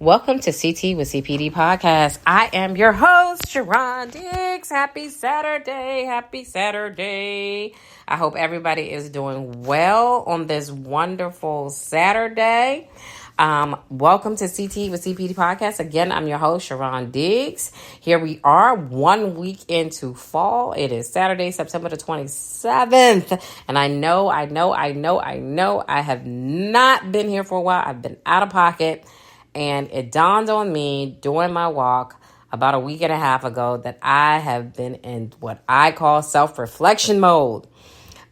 Welcome to CT with CPD podcast. I am your host, Sharon Diggs. Happy Saturday. Happy Saturday. I hope everybody is doing well on this wonderful Saturday. Welcome to CT with CPD podcast. Again, I'm your host, Sharon Diggs. Here we are 1 week into fall. It is Saturday, September the 27th. And I know I have not been here for a while. I've been out of pocket. And it dawned on me during my walk about a week and a half ago that I have been in what I call self-reflection mode.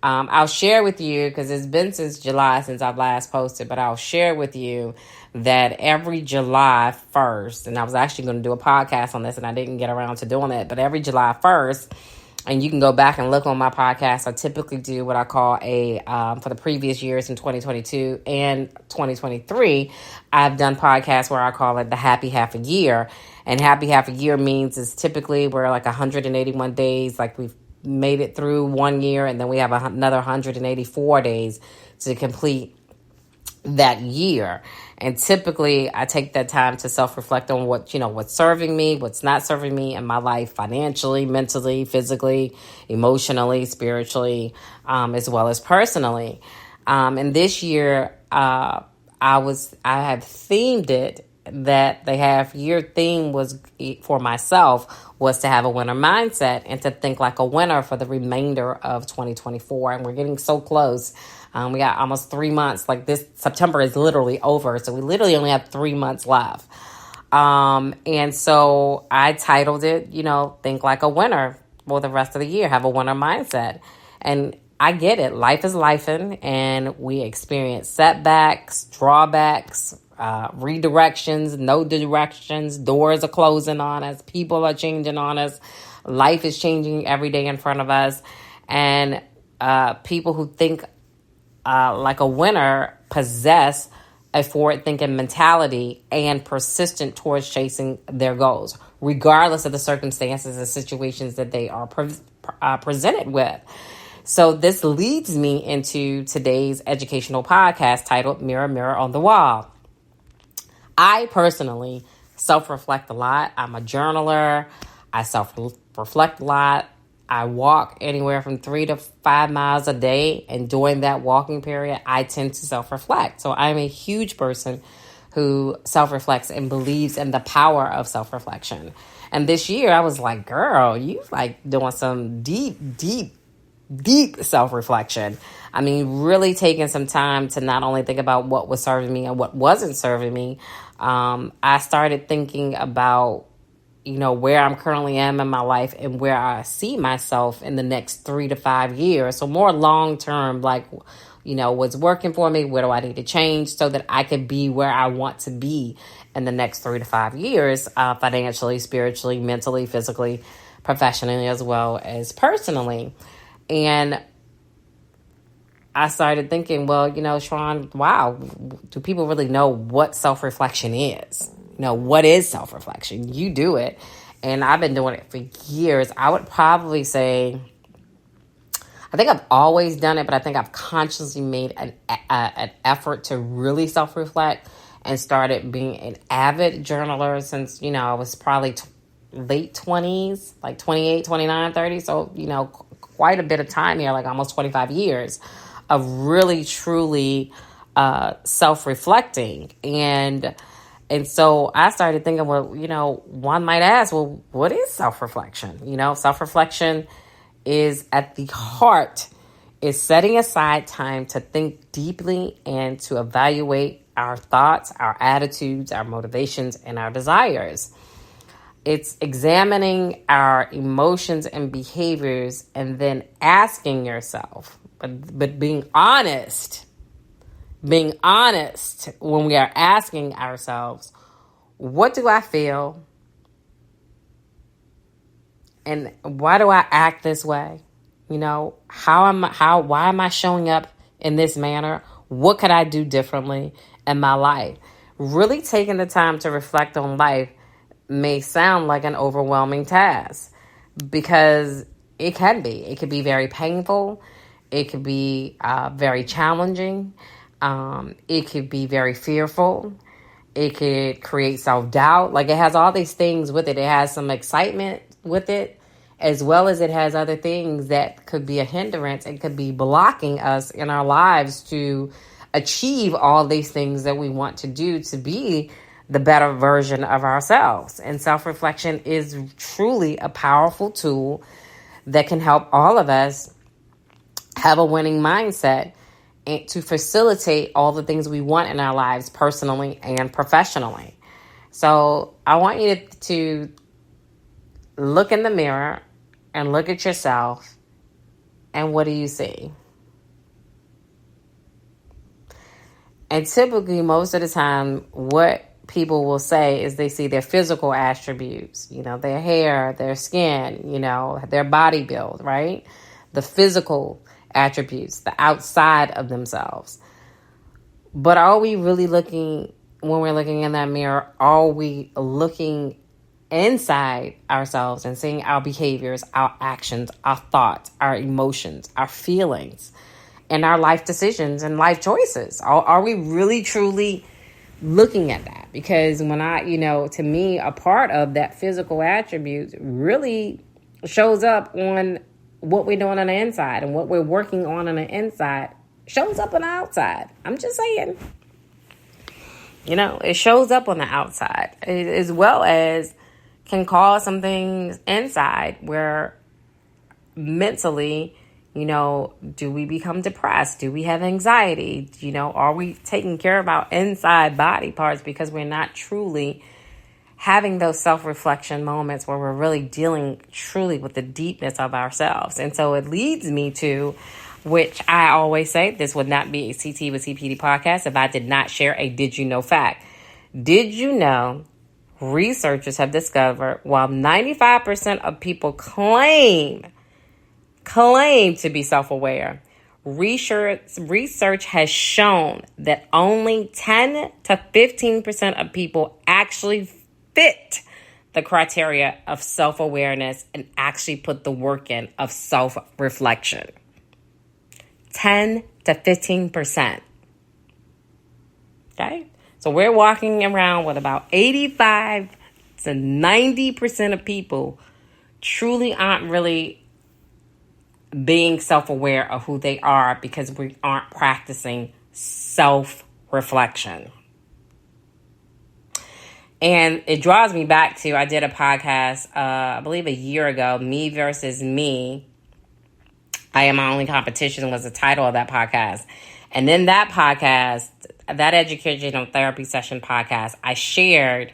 I'll share with you, because it's been since July since I've last posted, but I'll share with you that every July 1st, and I was actually going to do a podcast on this and I didn't get around to doing it, but every July 1st, and you can go back and look on my podcast, I typically do what I call for the previous years in 2022 and 2023, I've done podcasts where I call it the happy half a year. And happy half a year means is typically we're like 181 days, like we've made it through 1 year, and then we have another 184 days to complete that year. And typically I take that time to self-reflect on what's serving me, what's not serving me in my life, financially, mentally, physically, emotionally, spiritually, as well as personally. And this year, I have themed it that the half year theme was for myself was to have a winner mindset and to think like a winner for the remainder of 2024. And we're getting so close. We got almost 3 months. Like this September is literally over. So we literally only have 3 months left. And so I titled it, think like a winner for the rest of the year, have a winner mindset. And I get it. Life is lifing, and we experience setbacks, drawbacks, redirections, no directions, doors are closing on us, people are changing on us, life is changing every day in front of us, and people who think like a winner possess a forward-thinking mentality and persistent towards chasing their goals, regardless of the circumstances and situations that they are presented with. So this leads me into today's educational podcast titled Mirror, Mirror on the Wall. I personally self-reflect a lot. I'm a journaler. I self-reflect a lot. I walk anywhere from 3 to 5 miles a day. And during that walking period, I tend to self-reflect. So I'm a huge person who self-reflects and believes in the power of self-reflection. And this year I was like, girl, you like doing some deep self-reflection. I mean, really taking some time to not only think about what was serving me and what wasn't serving me. I started thinking about, where I'm currently am in my life and where I see myself in the next 3 to 5 years. So more long-term, like, what's working for me? Where do I need to change so that I could be where I want to be in the next 3 to 5 years, financially, spiritually, mentally, physically, professionally, as well as personally. And I started thinking, well, Sharon, wow, do people really know what self-reflection is? What is self-reflection? You do it. And I've been doing it for years. I would probably say, I think I've always done it, but I think I've consciously made an effort to really self-reflect and started being an avid journaler since, I was probably late 20s, like 28, 29, 30. So, quite a bit of time here, like almost 25 years of really, truly self-reflecting. And so I started thinking, well, one might ask, well, what is self-reflection? Self-reflection is at the heart, is setting aside time to think deeply and to evaluate our thoughts, our attitudes, our motivations, and our desires. It's examining our emotions and behaviors and then asking yourself, but being honest when we are asking ourselves, what do I feel? And why do I act this way? Why am I showing up in this manner? What could I do differently in my life? Really taking the time to reflect on life may sound like an overwhelming task because it can be. It could be very painful. It could be very challenging. It could be very fearful. It could create self-doubt. Like, it has all these things with it. It has some excitement with it, as well as it has other things that could be a hindrance and could be blocking us in our lives to achieve all these things that we want to do to be the better version of ourselves. And self-reflection is truly a powerful tool that can help all of us have a winning mindset and to facilitate all the things we want in our lives, personally and professionally. So I want you to look in the mirror and look at yourself, and what do you see? And typically, most of the time, what people will say is they see their physical attributes, their hair, their skin, their body build, right? The physical attributes, the outside of themselves. But are we really looking, when we're looking in that mirror, are we looking inside ourselves and seeing our behaviors, our actions, our thoughts, our emotions, our feelings, and our life decisions and life choices? Are we really, truly looking at that? Because when to me, a part of that physical attributes really shows up on what we're doing on the inside, and what we're working on the inside shows up on the outside. I'm just saying, it shows up on the outside, as well as can cause some things inside where mentally, do we become depressed? Do we have anxiety? Are we taking care of our inside body parts because we're not truly having those self-reflection moments where we're really dealing truly with the deepness of ourselves? And so it leads me to, which I always say, this would not be a CT with CPD podcast if I did not share a did you know fact. Did you know researchers have discovered while 95% of people claim to be self-aware, research has shown that only 10 to 15% of people actually fit the criteria of self-awareness and actually put the work in of self-reflection. 10 to 15%. Okay? So we're walking around with about 85 to 90% of people truly aren't really being self-aware of who they are because we aren't practicing self-reflection. And it draws me back to, I did a podcast, I believe a year ago, Me Versus Me. I Am My Only Competition was the title of that podcast. And in that podcast, that educational therapy session podcast, I shared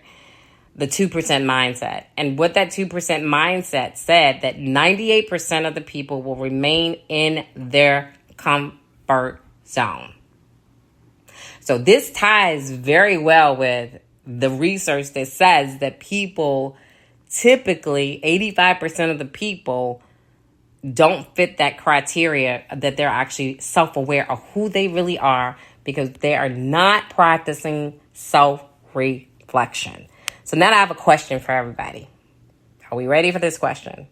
the 2% mindset. And what that 2% mindset said, that 98% of the people will remain in their comfort zone. So this ties very well with the research that says that people, typically 85% of the people don't fit that criteria, that they're actually self-aware of who they really are because they are not practicing self-reflection. So now I have a question for everybody. Are we ready for this question?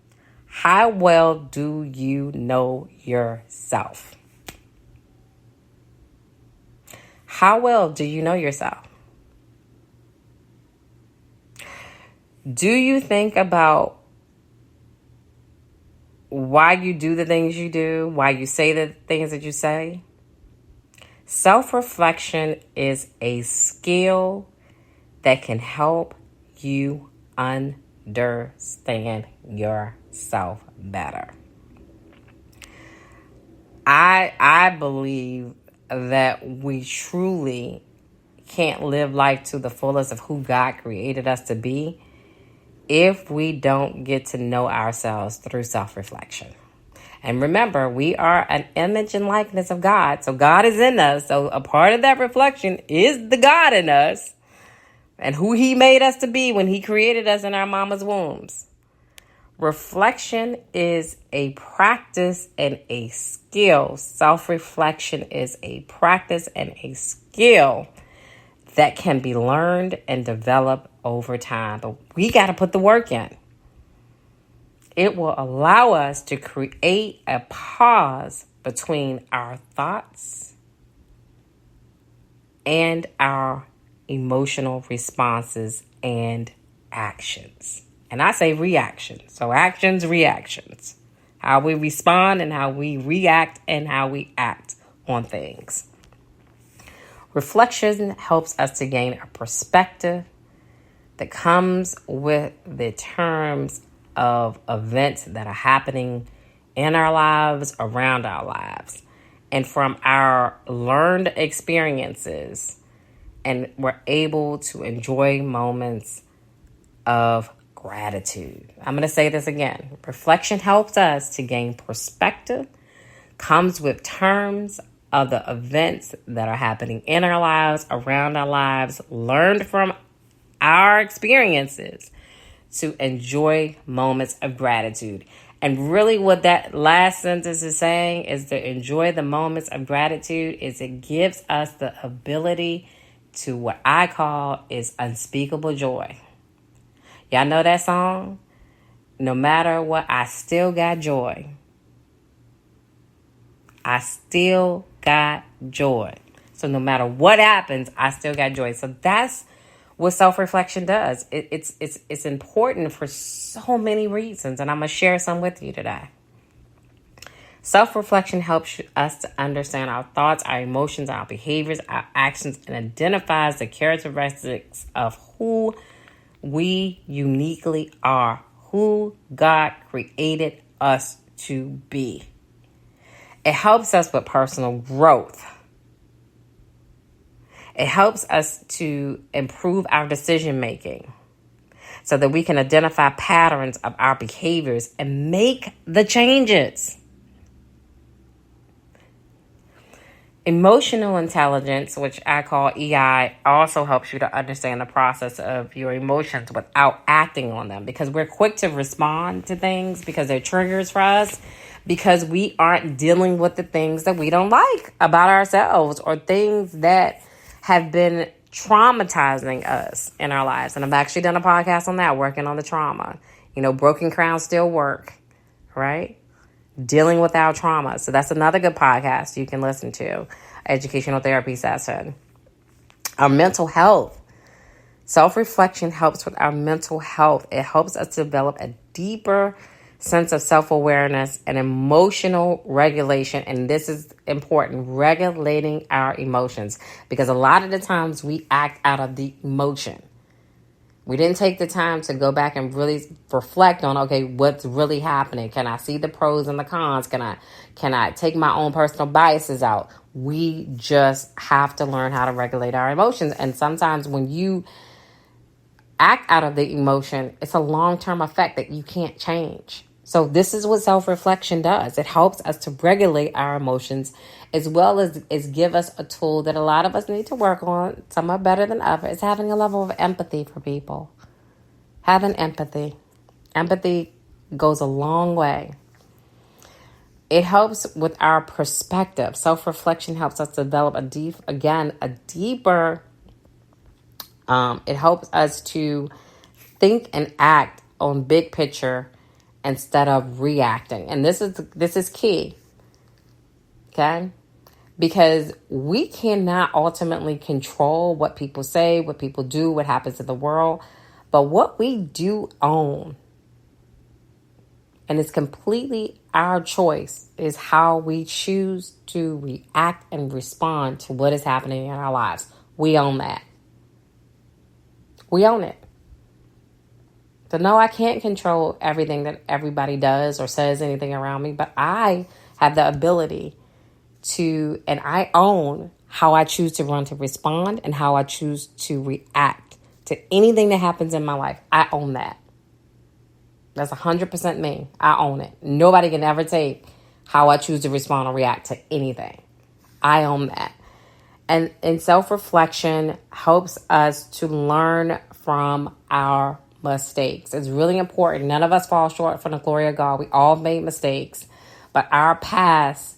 How well do you know yourself? How well do you know yourself? Do you think about why you do the things you do, why you say the things that you say? Self-reflection is a skill that can help you understand yourself better. I believe that we truly can't live life to the fullest of who God created us to be if we don't get to know ourselves through self-reflection. And remember, we are an image and likeness of God. So God is in us. So a part of that reflection is the God in us and who he made us to be when he created us in our mama's wombs. Reflection is a practice and a skill. Self-reflection is a practice and a skill that can be learned and developed over time. But we got to put the work in. It will allow us to create a pause between our thoughts and our emotional responses and actions. And I say reactions. So actions, reactions. How we respond and how we react and how we act on things. Reflection helps us to gain a perspective that comes with the terms of events that are happening in our lives, around our lives, and from our learned experiences. And we're able to enjoy moments of gratitude. I'm going to say this again. Reflection helps us to gain perspective, comes with terms of the events that are happening in our lives, around our lives, learned from our experiences to enjoy moments of gratitude. And really what that last sentence is saying is to enjoy the moments of gratitude is it gives us the ability to what I call is unspeakable joy. Y'all know that song? No matter what, I still got joy. I still got joy. So no matter what happens, I still got joy. So that's what self-reflection does. It's important for so many reasons, and I'm going to share some with you today. Self-reflection helps us to understand our thoughts, our emotions, our behaviors, our actions, and identifies the characteristics of who we uniquely are, who God created us to be. It helps us with personal growth. It helps us to improve our decision making so that we can identify patterns of our behaviors and make the changes. Emotional intelligence, which I call EI, also helps you to understand the process of your emotions without acting on them, because we're quick to respond to things because they're triggers for us, because we aren't dealing with the things that we don't like about ourselves or things that have been traumatizing us in our lives. And I've actually done a podcast on that, working on the trauma. Broken crowns still work, right? Dealing with our trauma. So that's another good podcast you can listen to. Educational therapy session. Our mental health. Self-reflection helps with our mental health. It helps us develop a deeper sense of self-awareness and emotional regulation. And this is important, regulating our emotions, because a lot of the times we act out of the emotion. We didn't take the time to go back and really reflect on, okay, what's really happening? Can I see the pros and the cons? Can I take my own personal biases out? We just have to learn how to regulate our emotions. And sometimes when you act out of the emotion, it's a long-term effect that you can't change. So this is what self-reflection does. It helps us to regulate our emotions, as well as give us a tool that a lot of us need to work on. Some are better than others. Having a level of empathy for people. Having empathy. Empathy goes a long way. It helps with our perspective. Self-reflection helps us develop a deeper. It helps us to think and act on big picture instead of reacting. And this is key. Okay? Because we cannot ultimately control what people say, what people do, what happens in the world. But what we do own, and it's completely our choice, is how we choose to react and respond to what is happening in our lives. We own that. We own it. So no, I can't control everything that everybody does or says anything around me, but I have the ability to, and I own how I choose to respond and how I choose to react to anything that happens in my life. I own that. That's 100% me. I own it. Nobody can ever take how I choose to respond or react to anything. I own that. And self-reflection helps us to learn from our mistakes. It's really important. None of us fall short from the glory of God. We all made mistakes, but our past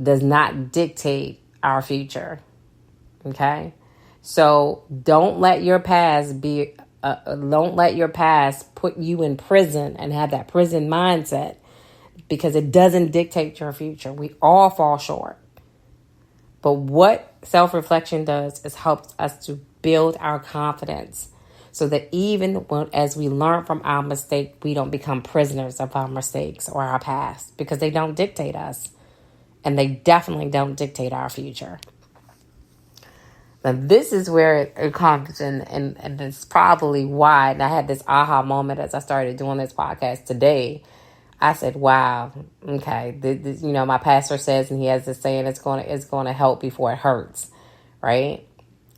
does not dictate our future. Okay? So don't let your past put you in prison and have that prison mindset, because it doesn't dictate your future. We all fall short. But what self-reflection does is helps us to build our confidence so that even as we learn from our mistake, we don't become prisoners of our mistakes or our past, because they don't dictate us, and they definitely don't dictate our future. Now, this is where it comes, and it's probably why, and I had this aha moment as I started doing this podcast today. I said, wow, okay, my pastor says, and he has this saying, it's going to help before it hurts, right?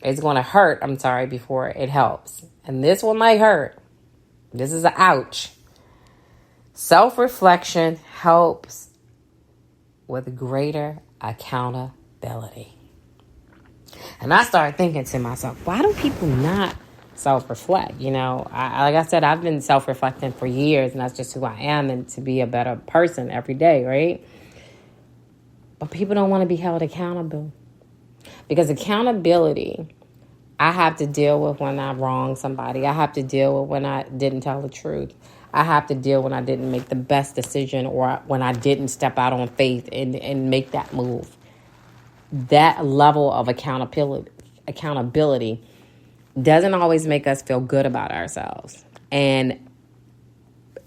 It's going to hurt, before it helps. And this one might hurt. This is an ouch. Self-reflection helps with greater accountability. And I started thinking to myself, why do people not self-reflect? Like I said, I've been self-reflecting for years, and that's just who I am, and to be a better person every day, right? But people don't want to be held accountable, because accountability, I have to deal with when I wrong somebody. I have to deal with when I didn't tell the truth. I have to deal when I didn't make the best decision, or when I didn't step out on faith and make that move. That level of accountability doesn't always make us feel good about ourselves. And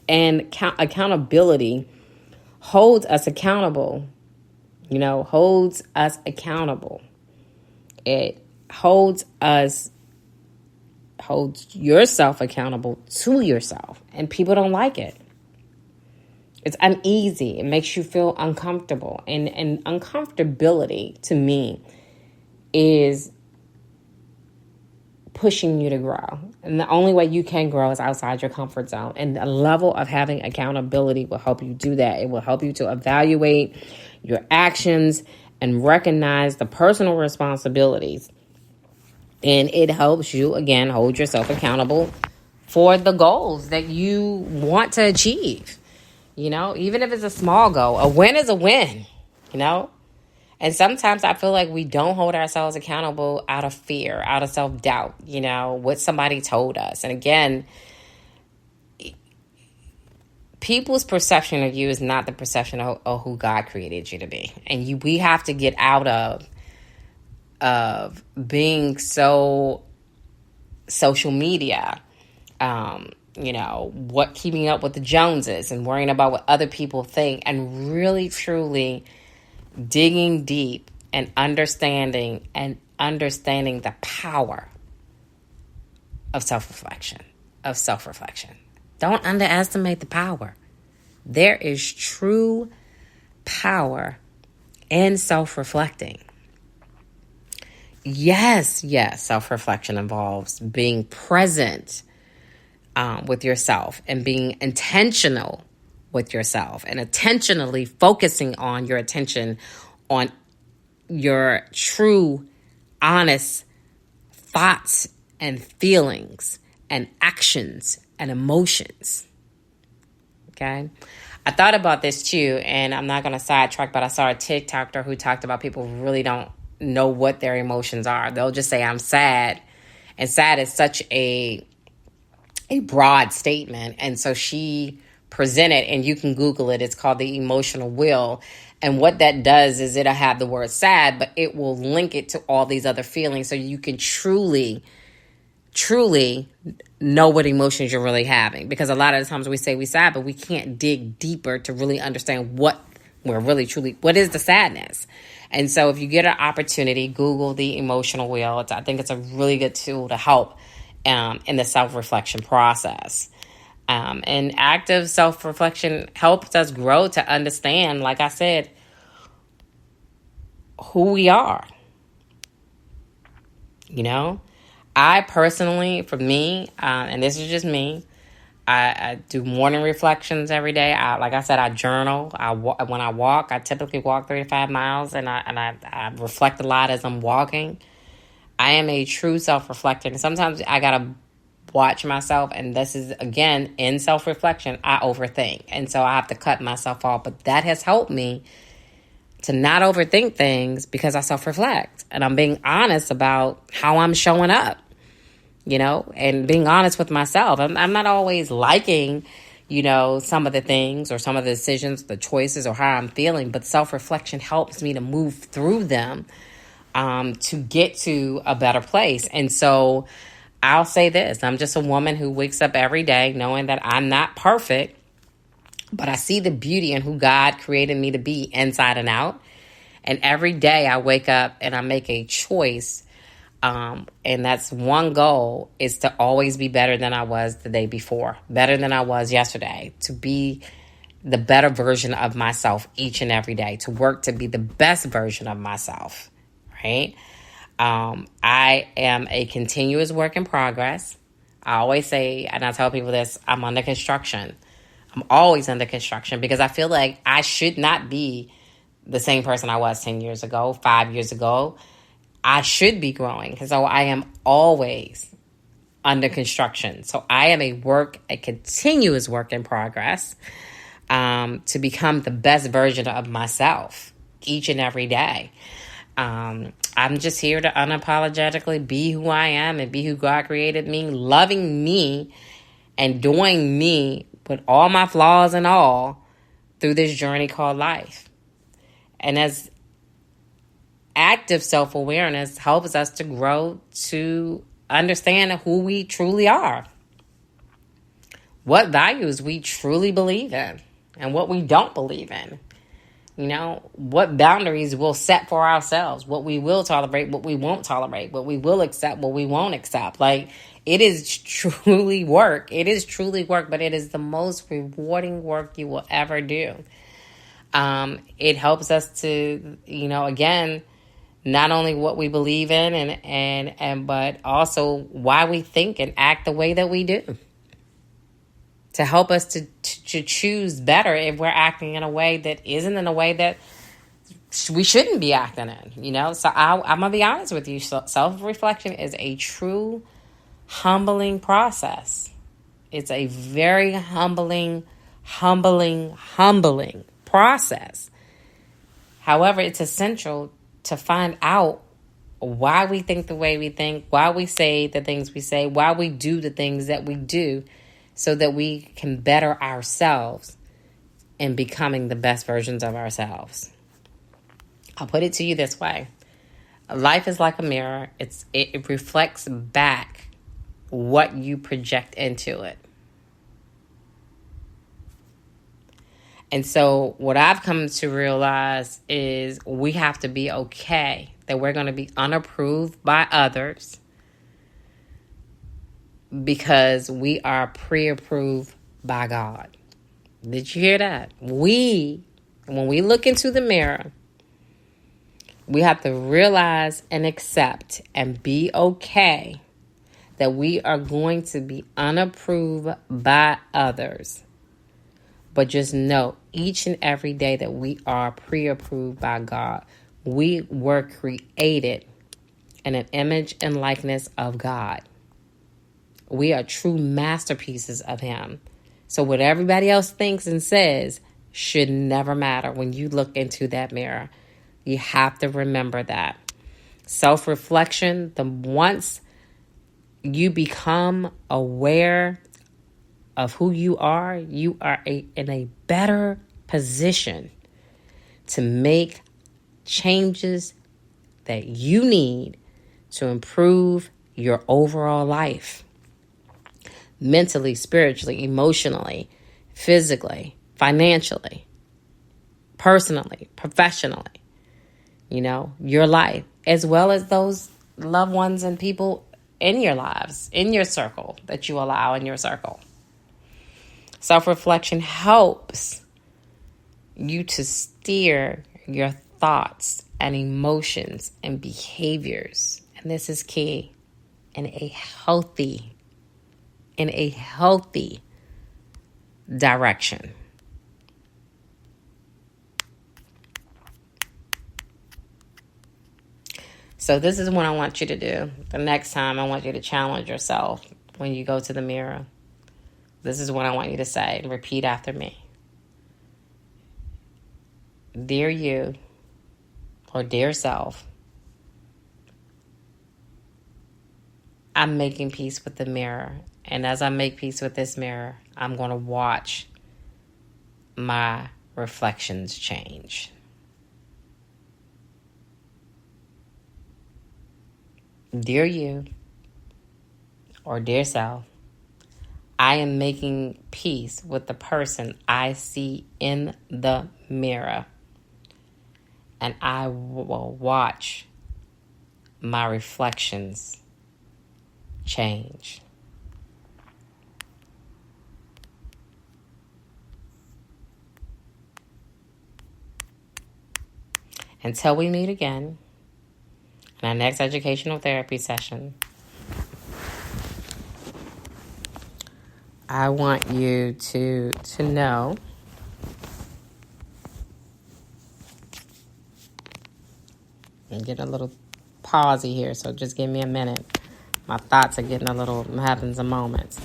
accountability holds us accountable. Holds us accountable. It holds yourself accountable to yourself. And people don't like it. It's uneasy. It makes you feel uncomfortable. And uncomfortability, to me, is pushing you to grow. And the only way you can grow is outside your comfort zone. And the level of having accountability will help you do that. It will help you to evaluate your actions and recognize the personal responsibilities. And it helps you, again, hold yourself accountable for the goals that you want to achieve. Even if it's a small goal, a win is a win, And sometimes I feel like we don't hold ourselves accountable out of fear, out of self-doubt, what somebody told us. And again, people's perception of you is not the perception of who God created you to be. And we have to get out of being so social media, keeping up with the Joneses and worrying about what other people think, and really, truly digging deep and understanding the power of self-reflection. Don't underestimate the power. There is true power in self-reflecting. Yes, self-reflection involves being present with yourself and being intentional with yourself, and intentionally focusing on your attention on your true, honest thoughts and feelings and actions and emotions. Okay? I thought about this too, and I'm not going to sidetrack, but I saw a TikToker who talked about people who really don't know what their emotions are. They'll just say, I'm sad. And sad is such a broad statement. And so she presented, and you can Google it. It's called the emotional wheel. And what that does is it'll have the word sad, but it will link it to all these other feelings, so you can truly know what emotions you're really having. Because a lot of the times we say we're sad, but we can't dig deeper to really understand what we're really what is the sadness. And so if you get an opportunity, Google the emotional wheel. I think it's a really good tool to help in the self-reflection process. And active self-reflection helps us grow to understand, like I said, who we are. I personally, for me, and this is just me, I do morning reflections every day. Like I said, I journal. When I walk, I typically walk 3 to 5 miles, and I reflect a lot as I'm walking. I am a true self-reflector. And sometimes I got to watch myself, and this is, again, in self-reflection, I overthink. And so I have to cut myself off. But that has helped me to not overthink things, because I self-reflect. And I'm being honest about how I'm showing up, and being honest with myself. I'm not always liking, some of the things or some of the decisions, the choices, or how I'm feeling. But self-reflection helps me to move through them to get to a better place. And so I'll say this, I'm just a woman who wakes up every day knowing that I'm not perfect, but I see the beauty in who God created me to be inside and out. And every day I wake up and I make a choice. And that's one goal, is to always be better than I was the day before, better than I was yesterday, to be the better version of myself each and every day, to work to be the best version of myself, right? I am a continuous work in progress. I always say, and I tell people this, I'm under construction. I'm always under construction because I feel like I should not be the same person I was 10 years ago, 5 years ago. I should be growing. So I am always under construction. So I am a continuous work in progress, to become the best version of myself each and every day. I'm just here to unapologetically be who I am and be who God created me, loving me and doing me with all my flaws and all through this journey called life. And as active self-awareness helps us to grow to understand who we truly are, what values we truly believe in and what we don't believe in. You know, what boundaries we'll set for ourselves, what we will tolerate, what we won't tolerate, what we will accept, what we won't accept. Like, it is truly work. It is truly work, but it is the most rewarding work you will ever do. It helps us to, again, not only what we believe in and but also why we think and act the way that we do, to help us to choose better if we're acting in a way that isn't in a way that we shouldn't be acting in, So I'm going to be honest with you. Self-reflection is a true humbling process. It's a very humbling process. However, it's essential to find out why we think the way we think, why we say the things we say, why we do the things that we do, so that we can better ourselves in becoming the best versions of ourselves. I'll put it to you this way. Life is like a mirror. It reflects back what you project into it. And so what I've come to realize is we have to be okay that we're going to be unapproved by others, because we are pre-approved by God. Did you hear that? When we look into the mirror, we have to realize and accept and be okay that we are going to be unapproved by others. But just know each and every day that we are pre-approved by God. We were created in an image and likeness of God. We are true masterpieces of Him. So what everybody else thinks and says should never matter when you look into that mirror. You have to remember that. Self-reflection, once you become aware of who you are in a better position to make changes that you need to improve your overall life. Mentally, spiritually, emotionally, physically, financially, personally, professionally, your life, as well as those loved ones and people in your lives, in your circle, that you allow in your circle. Self-reflection helps you to steer your thoughts and emotions and behaviors. And this is key, in a healthy direction. So this is what I want you to do. The next time, I want you to challenge yourself when you go to the mirror. This is what I want you to say and repeat after me. Dear you, or dear self, I'm making peace with the mirror. And as I make peace with this mirror, I'm going to watch my reflections change. Dear you, or dear self, I am making peace with the person I see in the mirror. And I will watch my reflections change. Until we meet again in our next educational therapy session, I want you to know I'm getting a little pausey here, so just give me a minute. My thoughts are getting a little, I'm having some moments.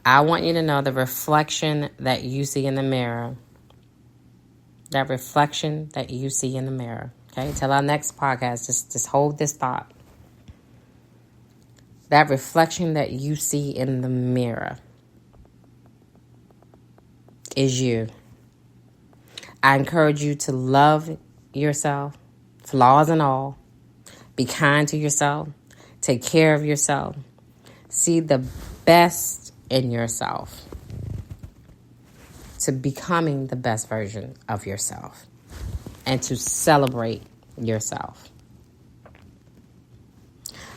I want you to know the reflection that you see in the mirror. That reflection that you see in the mirror. Okay, till our next podcast, just hold this thought. That reflection that you see in the mirror is you. I encourage you to love yourself, flaws and all. Be kind to yourself. Take care of yourself. See the best in yourself. To becoming the best version of yourself. And to celebrate yourself.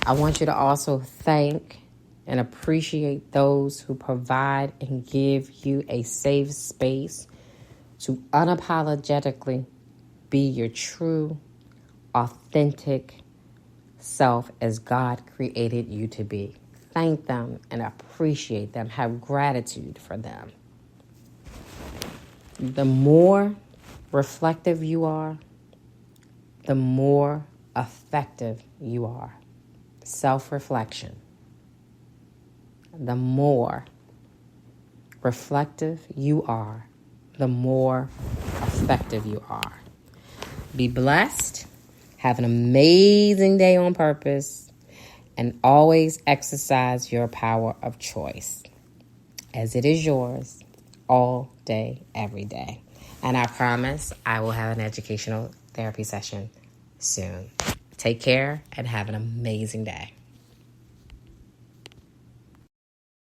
I want you to also thank and appreciate those who provide and give you a safe space to unapologetically be your true, authentic self as God created you to be. Thank them and appreciate them. Have gratitude for them. The more reflective you are, the more effective you are. Self-reflection. The more reflective you are, the more effective you are. Be blessed. Have an amazing day on purpose. And always exercise your power of choice, as it is yours all day, every day. And I promise I will have an educational therapy session soon. Take care and have an amazing day.